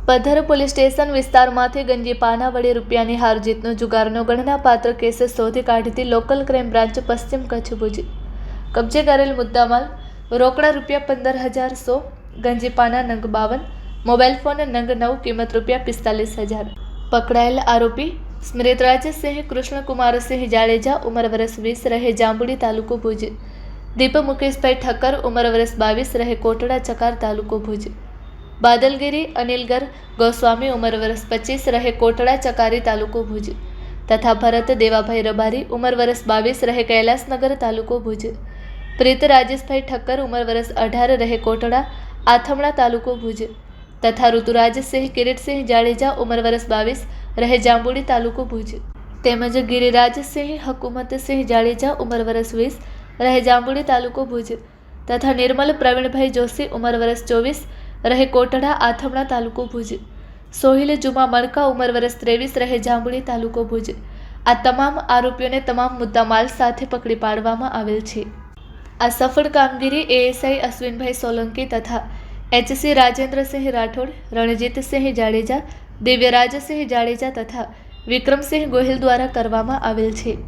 Paddhar police station વિસ્તારમાંથી ગંજીપાના વડે રૂપિયાની હાર જીતનો જુગારનો ગણનાપાત્ર કેસ શોધી કાઢતી લોકલ ક્રાઇમ બ્રાન્ચ પશ્ચિમ કચ્છ ભુજ કબજે કરેલ મુદ્દામાલ રોકડા રૂપિયા 15,100, ગંજીપાના નંગ 52, મોબાઈલ ફોન નંગ 9 કિંમત રૂપિયા 45,000। પકડાયેલ આરોપી સ્મૃત રાજસિંહ કૃષ્ણકુમારસિંહ જાડેજા ઉંમર વર્ષ 20 રહે જાંબુડી તાલુકો ભુજ, દીપ મુકેશભાઈ ઠક્કર ઉંમર વર્ષ 22 રહે કોટડા ચકાર તાલુકો ભુજ, બાદલગીરી અનિલગર ગોસ્વામી ઉંમર વર્ષ 25 રહે કોટડા ચકારી તાલુકો ભુજ તથા ભરત દેવાભાઈ રબારી ઉંમર વર્ષ 22 રહે કૈલાસનગર તાલુકો ભુજ, પ્રીત રાજેશભાઈ ઠક્કર ઉંમર વર્ષ 18 રહે કોટડા આથમણા તાલુકો ભુજ તથા ઋતુરાજસિંહ કિરીટસિંહ જાડેજા ઉંમર વર્ષ 22 રહે જાંબુડી તાલુકો ભુજ તેમજ ગિરિરાજસિંહ હકુમતસિંહ જાડેજા ઉંમર વર્ષ 20 રહે જાંબુડી તાલુકો ભુજ તથા નિર્મલ પ્રવીણભાઈ જોશી ઉંમર વર્ષ 24 રહે કોટડા આથમણા તાલુકો ભુજ, સોહિલ જુમા મણકા ઉંમર વર્ષ 23 રહે જાંબુડી તાલુકો ભુજ। આ તમામ આરોપીઓને તમામ મુદ્દામાલ સાથે પકડી પાડવામાં આવેલ છે। આ સફળ કામગીરી એએસઆઈ અશ્વિનભાઈ સોલંકી તથા એચસી રાજેન્દ્રસિંહ રાઠોડ, રણજીતસિંહ જાડેજા, દિવ્યરાજસિંહ જાડેજા તથા વિક્રમસિંહ ગોહિલ દ્વારા કરવામાં આવેલ છે।